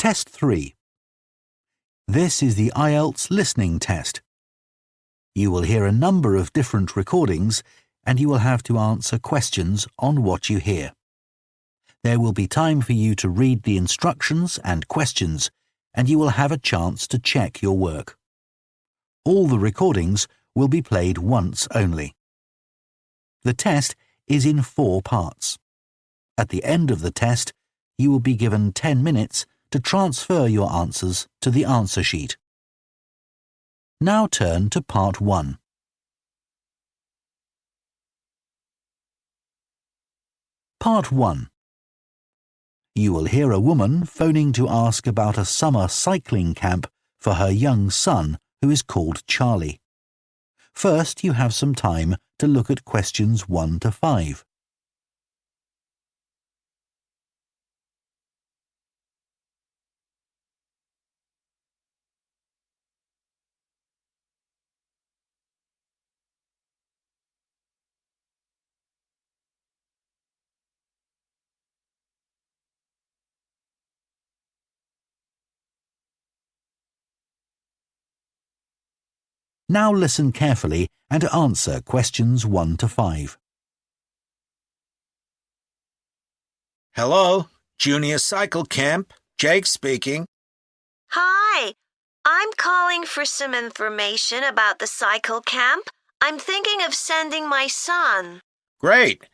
Test 3. This is the IELTS Listening Test. You will hear a number of different recordings and you will have to answer questions on what you hear. There will be time for you to read the instructions and questions, and you will have a chance to check your work. All the recordings will be played once only. The test is in 4 parts. At the end of the test, you will be given 10 minutes to transfer your answers to the answer sheet. Now turn to Part 1. Part 1. You will hear a woman phoning to ask about a summer cycling camp for her young son who is called Charlie. First, you have some time to look at questions 1 to 5. Now listen carefully and answer questions 1 to 5. Hello, Junior Cycle Camp. Jake speaking. Hi, I'm calling for some information about the cycle camp. I'm thinking of sending my son. Great.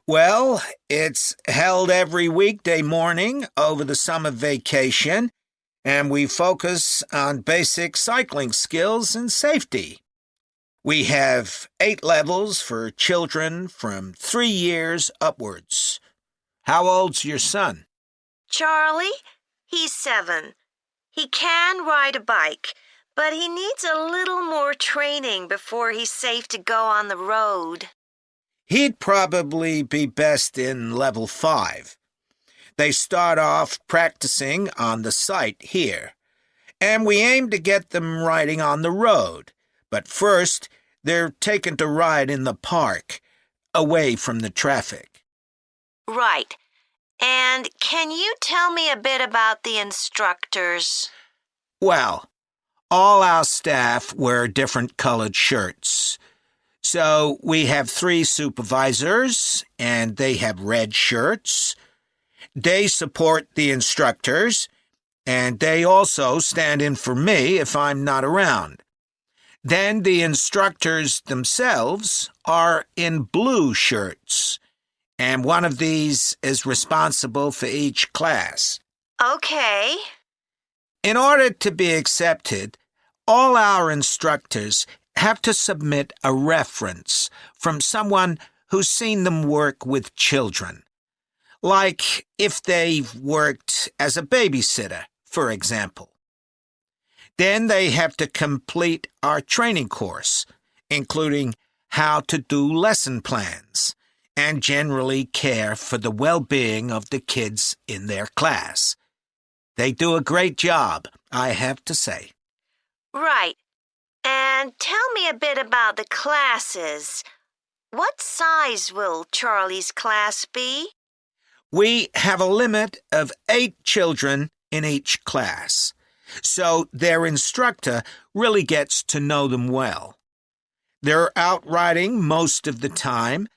Well, it's held every weekday morning over the summer vacation, and we focus on basic cycling skills and safety. We have 8 levels for children from 3 years upwards. How old's your son? Charlie? He's 7. He can ride a bike, but he needs a little more training before he's safe to go on the road. He'd probably be best in level 5. They start off practicing on the site here, and we aim to get them riding on the road. But first, they're taken to ride in the park, away from the traffic. Right. And can you tell me a bit about the instructors? Well, all our staff wear different colored shirts. So we have 3 supervisors, and they have red shirts. They support the instructors, and they also stand in for me if I'm not around. Then the instructors themselves are in blue shirts, and one of these is responsible for each class. Okay. In order to be accepted, all our instructors have to submit a reference from someone who's seen them work with children. Like if they've worked as a babysitter, for example. Then they have to complete our training course, including how to do lesson plans and generally care for the well-being of the kids in their class. They do a great job, I have to say. Right. And tell me a bit about the classes. What size will Charlie's class be? We have a limit of 8 children in each class, so their instructor really gets to know them well. They're out riding most of the time,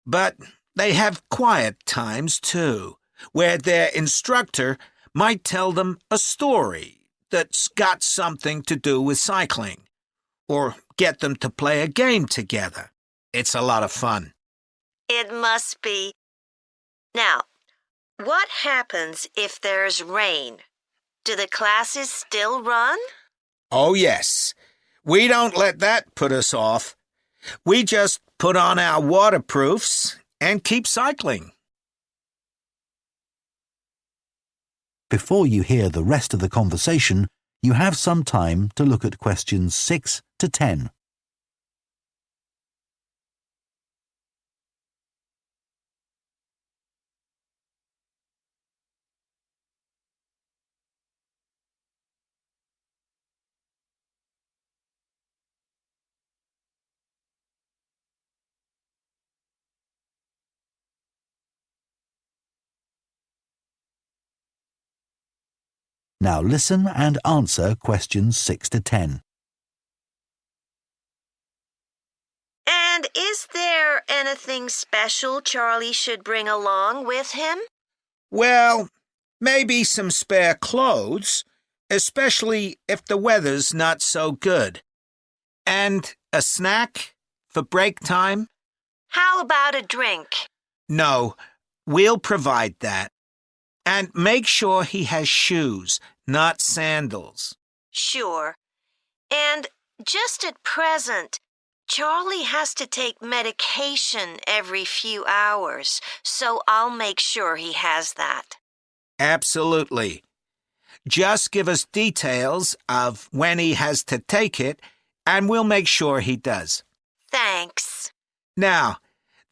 but they have quiet times too, where their instructor might tell them a story that's got something to do with cycling, or get them to play a game together. It's a lot of fun. It must be. Now, what happens if there's rain? Do the classes still run? Oh, yes. We don't let that put us off. We just put on our waterproofs and keep cycling. Before you hear the rest of the conversation, you have some time to look at questions 6 to 10. Now listen and answer questions 6 to 10. And is there anything special Charlie should bring along with him? Well, maybe some spare clothes, especially if the weather's not so good. And a snack for break time? How about a drink? No, we'll provide that. And make sure he has shoes, not sandals. Sure. And just at present, Charlie has to take medication every few hours, so I'll make sure he has that. Absolutely. Just give us details of when he has to take it, and we'll make sure he does. Thanks. Now,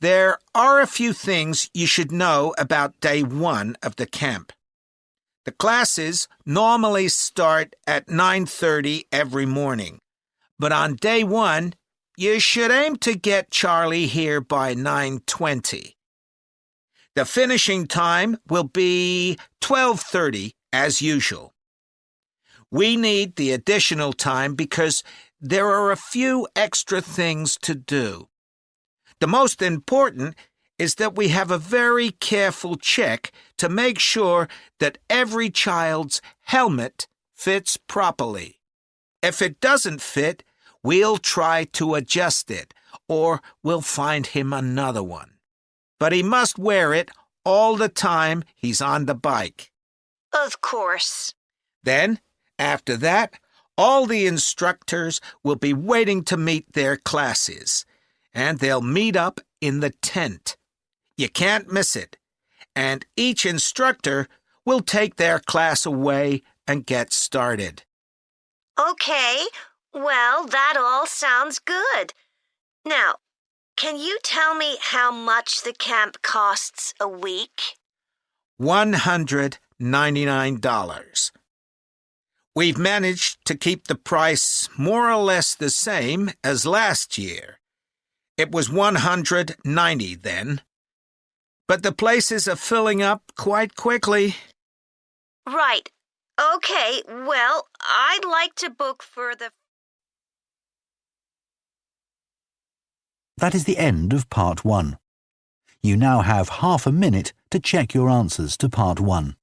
there are a few things you should know about day 1 of the camp. The classes normally start at 9:30 every morning, but on day 1, you should aim to get Charlie here by 9:20. The finishing time will be 12:30 as usual. We need the additional time because there are a few extra things to do. The most important is that we have a very careful check to make sure that every child's helmet fits properly. If it doesn't fit, we'll try to adjust it, or we'll find him another one. But he must wear it all the time he's on the bike. Of course. Then, after that, all the instructors will be waiting to meet their classes, and they'll meet up in the tent. You can't miss it, and each instructor will take their class away and get started. Okay, well, that all sounds good. Now, can you tell me how much the camp costs a week? $199. We've managed to keep the price more or less the same as last year. It was $190 then. But the places are filling up quite quickly. Right. Okay, well, I'd like to book for the... That is the end of Part 1. You now have half a minute to check your answers to Part 1.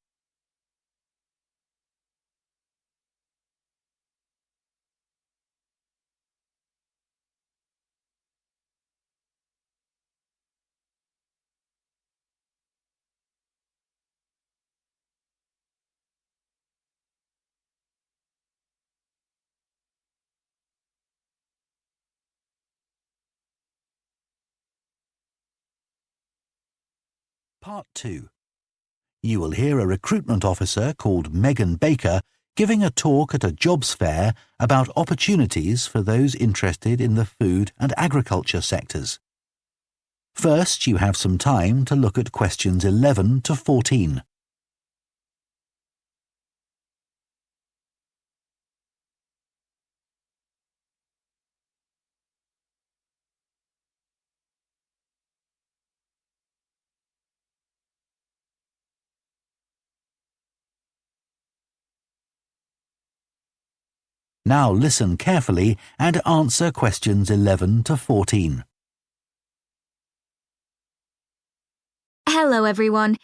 Part 2. You will hear a recruitment officer called Megan Baker giving a talk at a jobs fair about opportunities for those interested in the food and agriculture sectors. First, you have some time to look at questions 11 to 14. Now listen carefully and answer questions 11 to 14. Hello everyone,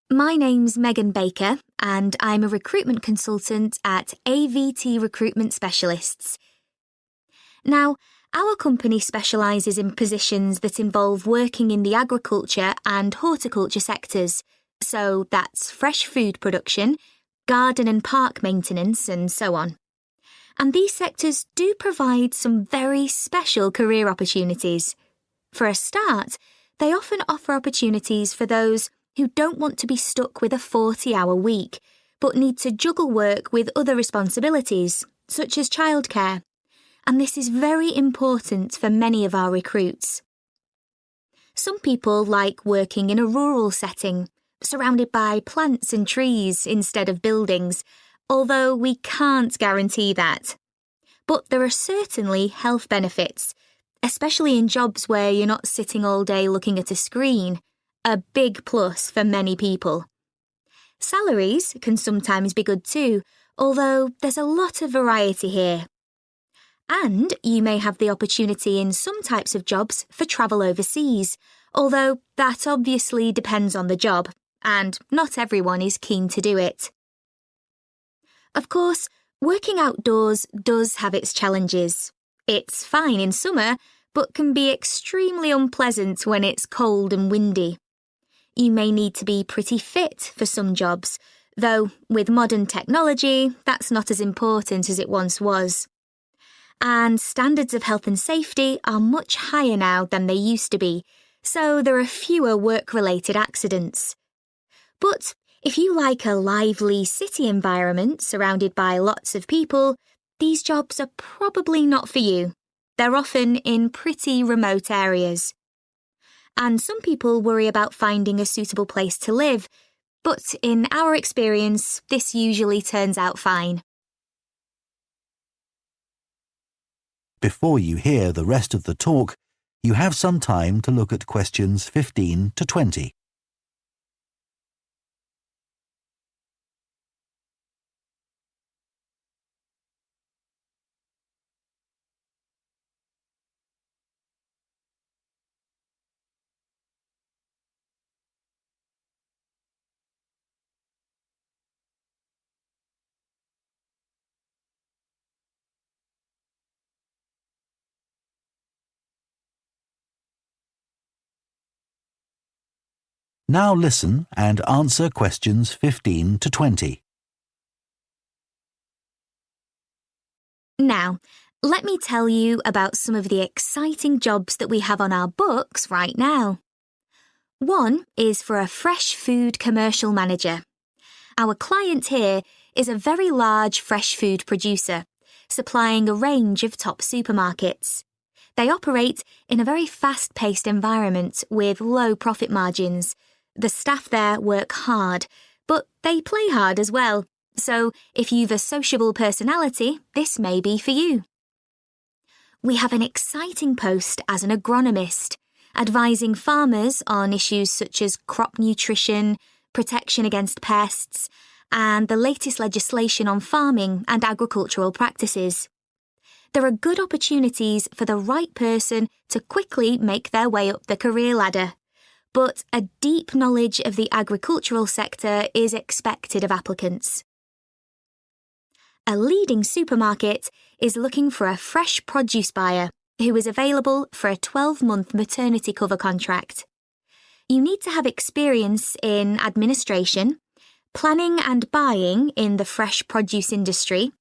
my name's Megan Baker and I'm a recruitment consultant at AVT Recruitment Specialists. Now, our company specialises in positions that involve working in the agriculture and horticulture sectors, so that's fresh food production, garden and park maintenance and so on. And these sectors do provide some very special career opportunities. For a start, they often offer opportunities for those who don't want to be stuck with a 40-hour week, but need to juggle work with other responsibilities, such as childcare. And this is very important for many of our recruits. Some people like working in a rural setting, surrounded by plants and trees instead of buildings, although we can't guarantee that. But there are certainly health benefits, especially in jobs where you're not sitting all day looking at a screen, a big plus for many people. Salaries can sometimes be good too, although there's a lot of variety here. And you may have the opportunity in some types of jobs for travel overseas, although that obviously depends on the job, and not everyone is keen to do it. Of course, working outdoors does have its challenges. It's fine in summer, but can be extremely unpleasant when it's cold and windy. You may need to be pretty fit for some jobs, though with modern technology, that's not as important as it once was. And standards of health and safety are much higher now than they used to be, so there are fewer work-related accidents. But if you like a lively city environment surrounded by lots of people, these jobs are probably not for you. They're often in pretty remote areas. And some people worry about finding a suitable place to live, but in our experience, this usually turns out fine. Before you hear the rest of the talk, you have some time to look at questions 15 to 20. Now listen and answer questions 15 to 20. Now, let me tell you about some of the exciting jobs that we have on our books right now. One is for a fresh food commercial manager. Our client here is a very large fresh food producer, supplying a range of top supermarkets. They operate in a very fast-paced environment with low profit margins. The staff there work hard, but they play hard as well. So if you've a sociable personality, this may be for you. We have an exciting post as an agronomist, advising farmers on issues such as crop nutrition, protection against pests, and the latest legislation on farming and agricultural practices. There are good opportunities for the right person to quickly make their way up the career ladder, but a deep knowledge of the agricultural sector is expected of applicants. A leading supermarket is looking for a fresh produce buyer who is available for a 12-month maternity cover contract. You need to have experience in administration, planning and buying in the fresh produce industry,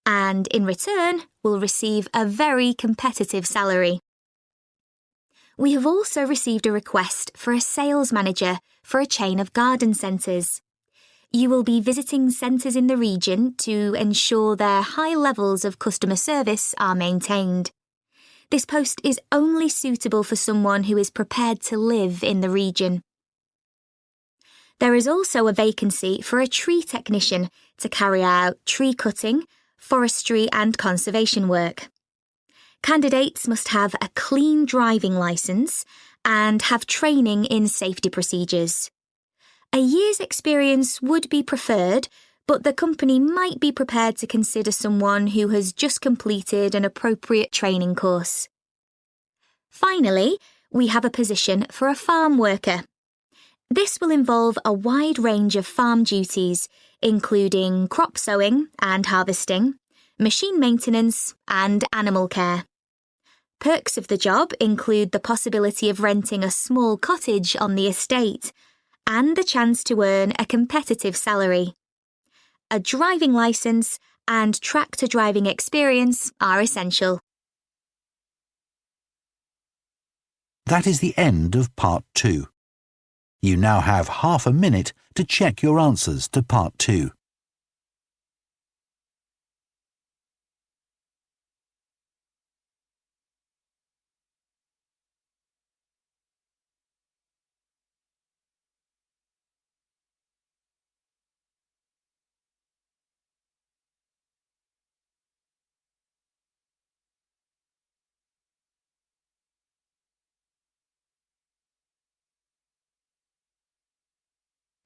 and in return will receive a very competitive salary. We have also received a request for a sales manager for a chain of garden centres. You will be visiting centres in the region to ensure their high levels of customer service are maintained. This post is only suitable for someone who is prepared to live in the region. There is also a vacancy for a tree technician to carry out tree cutting, forestry and conservation work. Candidates must have a clean driving licence and have training in safety procedures. A year's experience would be preferred, but the company might be prepared to consider someone who has just completed an appropriate training course. Finally, we have a position for a farm worker. This will involve a wide range of farm duties, including crop sowing and harvesting, machine maintenance, and animal care. Perks of the job include the possibility of renting a small cottage on the estate and the chance to earn a competitive salary. A driving licence and tractor driving experience are essential. That is the end of Part 2. You now have half a minute to check your answers to Part 2.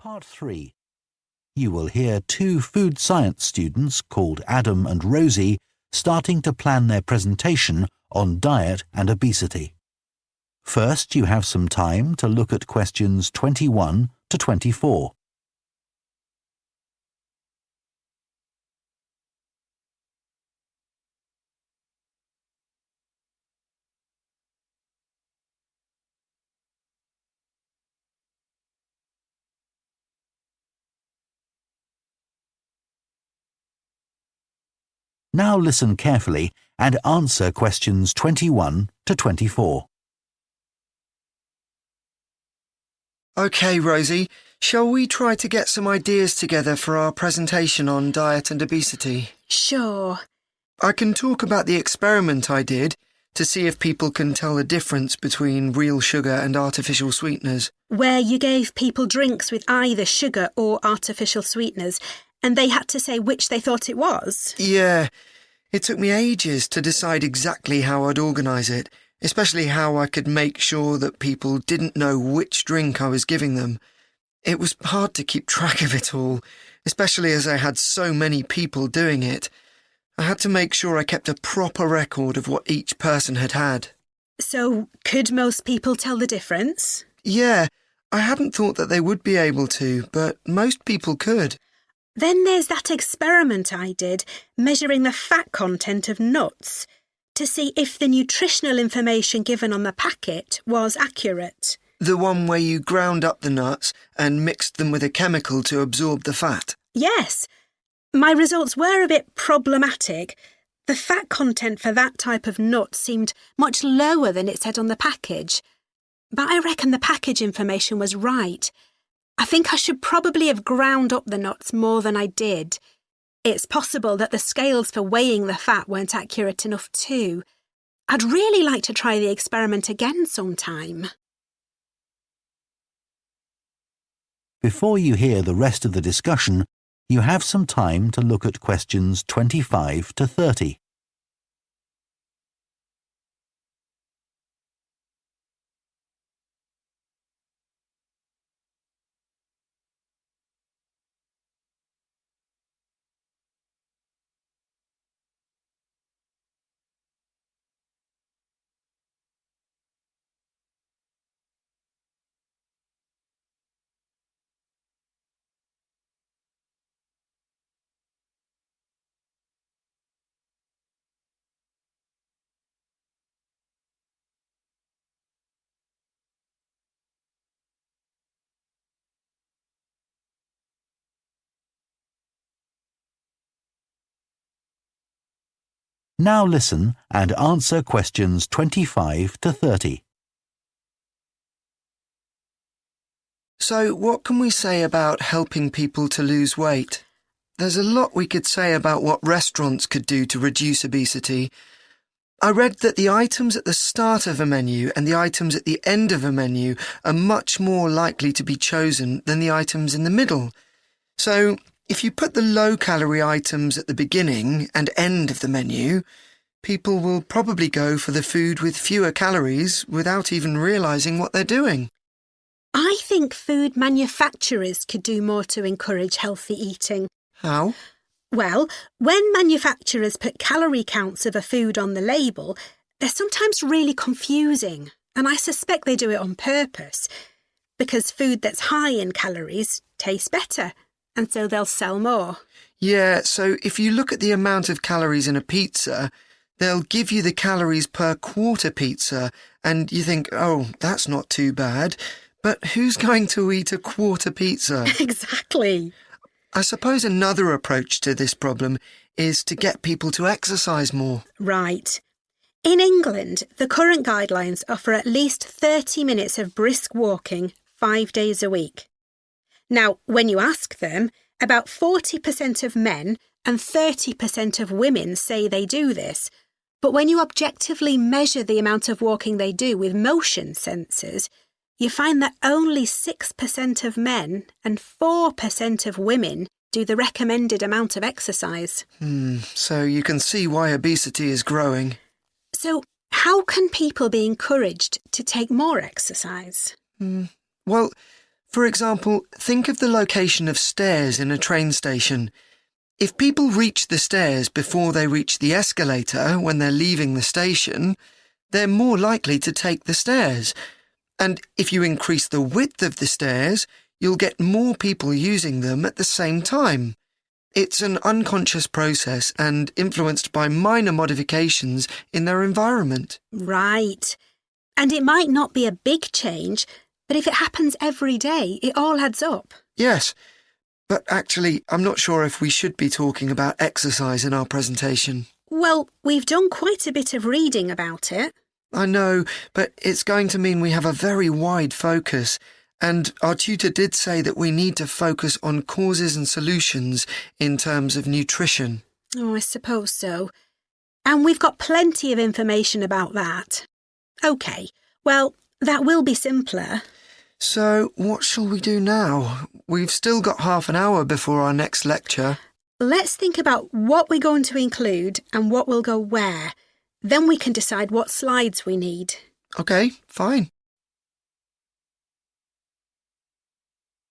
Part 3. You will hear two food science students called Adam and Rosie starting to plan their presentation on diet and obesity. First, you have some time to look at questions 21 to 24. Now listen carefully and answer questions 21 to 24. OK, Rosie, shall we try to get some ideas together for our presentation on diet and obesity? Sure. I can talk about the experiment I did to see if people can tell the difference between real sugar and artificial sweeteners. Where you gave people drinks with either sugar or artificial sweeteners, and they had to say which they thought it was? Yeah, it took me ages to decide exactly how I'd organise it, especially how I could make sure that people didn't know which drink I was giving them. It was hard to keep track of it all, especially as I had so many people doing it. I had to make sure I kept a proper record of what each person had had. So, could most people tell the difference? Yeah, I hadn't thought that they would be able to, but most people could. Then there's that experiment I did, measuring the fat content of nuts, to see if the nutritional information given on the packet was accurate. The one where you ground up the nuts and mixed them with a chemical to absorb the fat? Yes. My results were a bit problematic. The fat content for that type of nut seemed much lower than it said on the package. But I reckon the package information was right. I think I should probably have ground up the nuts more than I did. It's possible that the scales for weighing the fat weren't accurate enough too. I'd really like to try the experiment again sometime. Before you hear the rest of the discussion, you have some time to look at questions 25 to 30. Now listen and answer questions 25 to 30. So, what can we say about helping people to lose weight? There's a lot we could say about what restaurants could do to reduce obesity. I read that the items at the start of a menu and the items at the end of a menu are much more likely to be chosen than the items in the middle. So, if you put the low-calorie items at the beginning and end of the menu, people will probably go for the food with fewer calories without even realising what they're doing. I think food manufacturers could do more to encourage healthy eating. How? Well, when manufacturers put calorie counts of a food on the label, they're sometimes really confusing, and I suspect they do it on purpose, because food that's high in calories tastes better, and so they'll sell more. Yeah, so if you look at the amount of calories in a pizza, they'll give you the calories per quarter pizza, and you think, oh, that's not too bad. But who's going to eat a quarter pizza? Exactly. I suppose another approach to this problem is to get people to exercise more. Right. In England, the current guidelines offer at least 30 minutes of brisk walking 5 days a week. Now, when you ask them, about 40% of men and 30% of women say they do this. But when you objectively measure the amount of walking they do with motion sensors, you find that only 6% of men and 4% of women do the recommended amount of exercise. So you can see why obesity is growing. So how can people be encouraged to take more exercise? Well, For example, think of the location of stairs in a train station. If people reach the stairs before they reach the escalator when they're leaving the station, they're more likely to take the stairs. And if you increase the width of the stairs, you'll get more people using them at the same time. It's an unconscious process and influenced by minor modifications in their environment. Right. And it might not be a big change, but if it happens every day, it all adds up. Yes, but actually, I'm not sure if we should be talking about exercise in our presentation. Well, we've done quite a bit of reading about it. I know, but it's going to mean we have a very wide focus, and our tutor did say that we need to focus on causes and solutions in terms of nutrition. Oh, I suppose so. And we've got plenty of information about that. OK, well, that will be simpler. So, what shall we do now? We've still got half an hour before our next lecture. Let's think about what we're going to include and what will go where. Then we can decide what slides we need. OK, fine.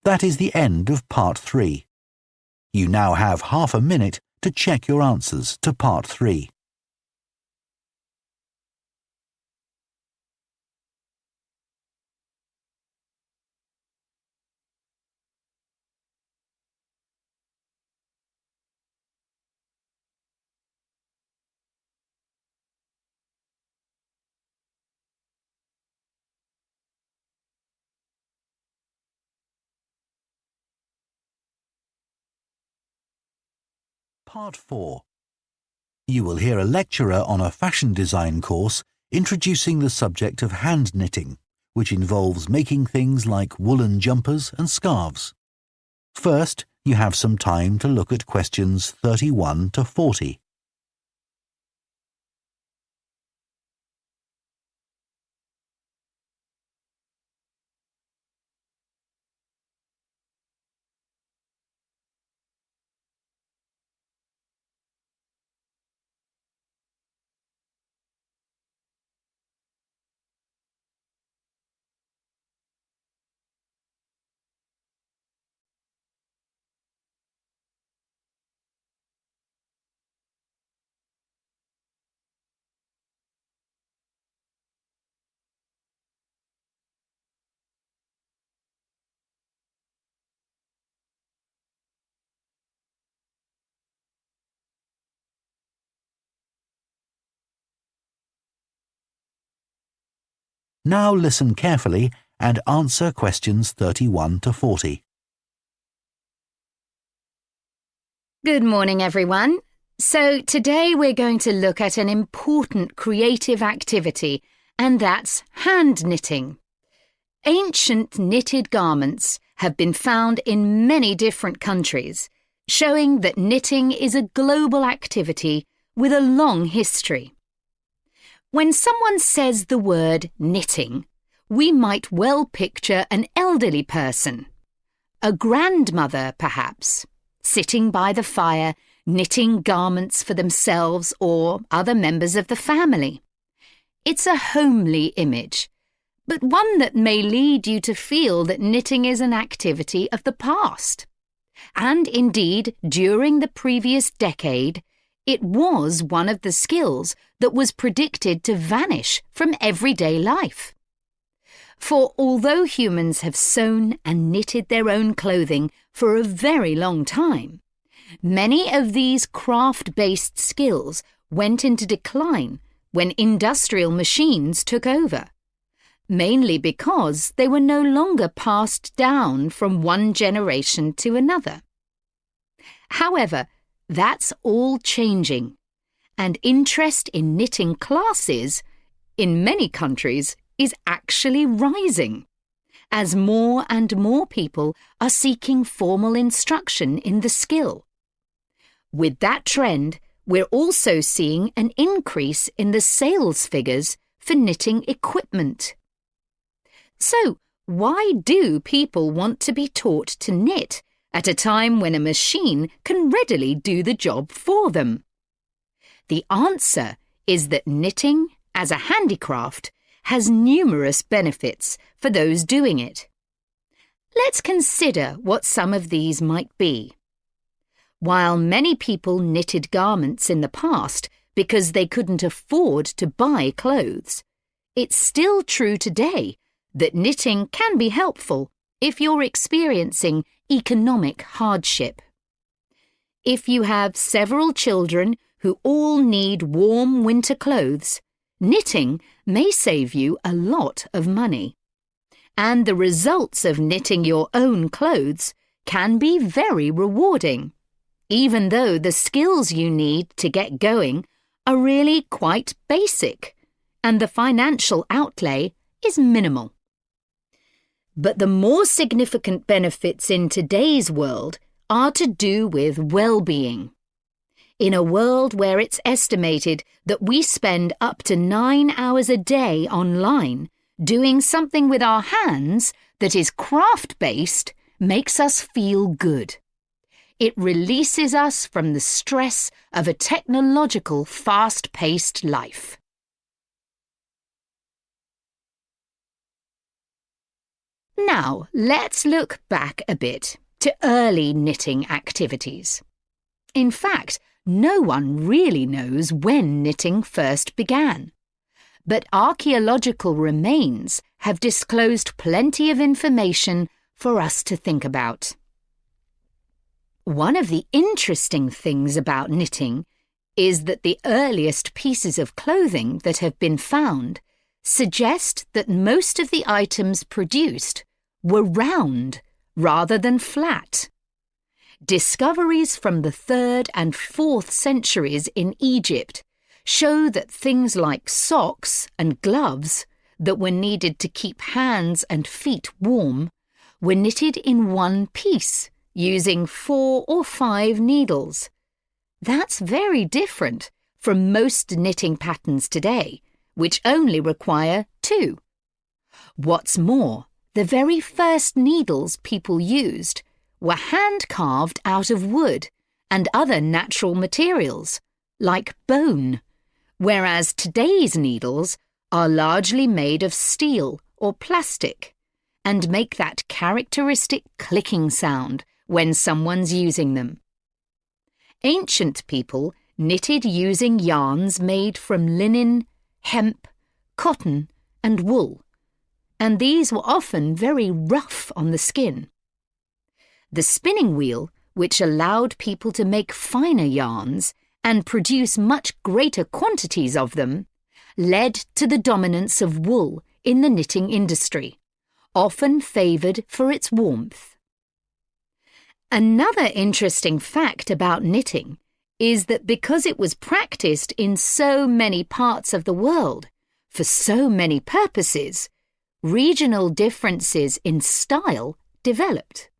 That is the end of Part 3. You now have half a minute to check your answers to Part 3. Part 4. You will hear a lecturer on a fashion design course introducing the subject of hand knitting, which involves making things like woolen jumpers and scarves. First, you have some time to look at questions 31 to 40. Now listen carefully and answer questions 31 to 40. Good morning, everyone. So today we're going to look at an important creative activity, and that's hand knitting. Ancient knitted garments have been found in many different countries, showing that knitting is a global activity with a long history. When someone says the word knitting, we might well picture an elderly person, a grandmother perhaps, sitting by the fire, knitting garments for themselves or other members of the family. It's a homely image, but one that may lead you to feel that knitting is an activity of the past. And indeed, during the previous decade, it was one of the skills that was predicted to vanish from everyday life. For although humans have sewn and knitted their own clothing for a very long time, many of these craft-based skills went into decline when industrial machines took over, mainly because they were no longer passed down from one generation to another. However, that's all changing, and interest in knitting classes, in many countries, is actually rising, as more and more people are seeking formal instruction in the skill. With that trend, we're also seeing an increase in the sales figures for knitting equipment. So, why do people want to be taught to knit at a time when a machine can readily do the job for them? The answer is that knitting, as a handicraft, has numerous benefits for those doing it. Let's consider what some of these might be. While many people knitted garments in the past because they couldn't afford to buy clothes, it's still true today that knitting can be helpful if you're experiencing economic hardship. If you have several children who all need warm winter clothes, knitting may save you a lot of money. And the results of knitting your own clothes can be very rewarding, even though the skills you need to get going are really quite basic, and the financial outlay is minimal. But the more significant benefits in today's world are to do with well-being. In a world where it's estimated that we spend up to 9 hours a day online, doing something with our hands that is craft-based makes us feel good. It releases us from the stress of a technological, fast-paced life. Now, let's look back a bit to early knitting activities. In fact, no one really knows when knitting first began. But archaeological remains have disclosed plenty of information for us to think about. One of the interesting things about knitting is that the earliest pieces of clothing that have been found suggest that most of the items produced were round rather than flat. Discoveries from the 3rd and 4th centuries in Egypt show that things like socks and gloves that were needed to keep hands and feet warm were knitted in one piece using 4 or 5 needles. That's very different from most knitting patterns today, which only require 2. What's more, the very first needles people used were hand-carved out of wood and other natural materials, like bone, whereas today's needles are largely made of steel or plastic and make that characteristic clicking sound when someone's using them. Ancient people knitted using yarns made from linen, hemp, cotton, and wool, and these were often very rough on the skin. The spinning wheel, which allowed people to make finer yarns and produce much greater quantities of them, led to the dominance of wool in the knitting industry, often favoured for its warmth. Another interesting fact about knitting is that because it was practised in so many parts of the world, for so many purposes, regional differences in style developed.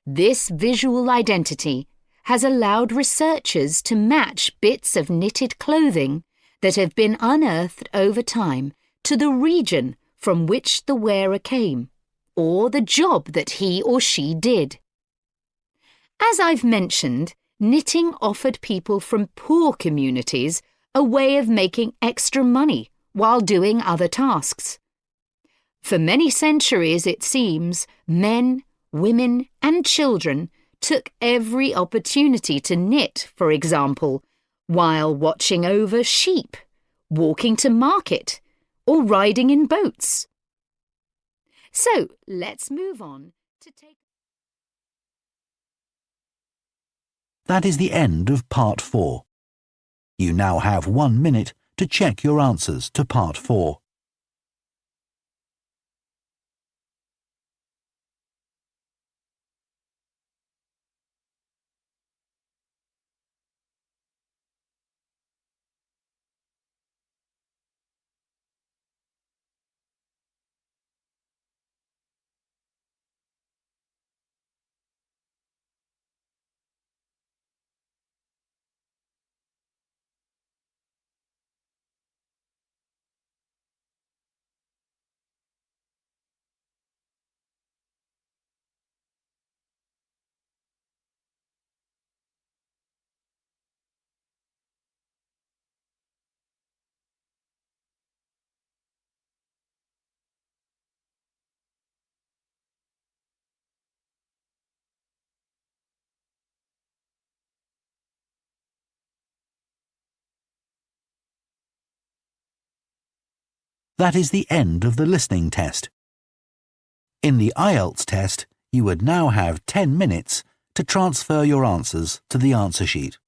This visual identity has allowed researchers to match bits of knitted clothing that have been unearthed over time to the region from which the wearer came, or the job that he or she did. As I've mentioned, knitting offered people from poor communities a way of making extra money while doing other tasks. For many centuries, it seems, men, women and children took every opportunity to knit, for example, while watching over sheep, walking to market, or riding in boats. So, let's move on to take... That is the end of Part 4. You now have 1 minute to check your answers to Part 4. That is the end of the listening test. In the IELTS test, you would now have 10 minutes to transfer your answers to the answer sheet.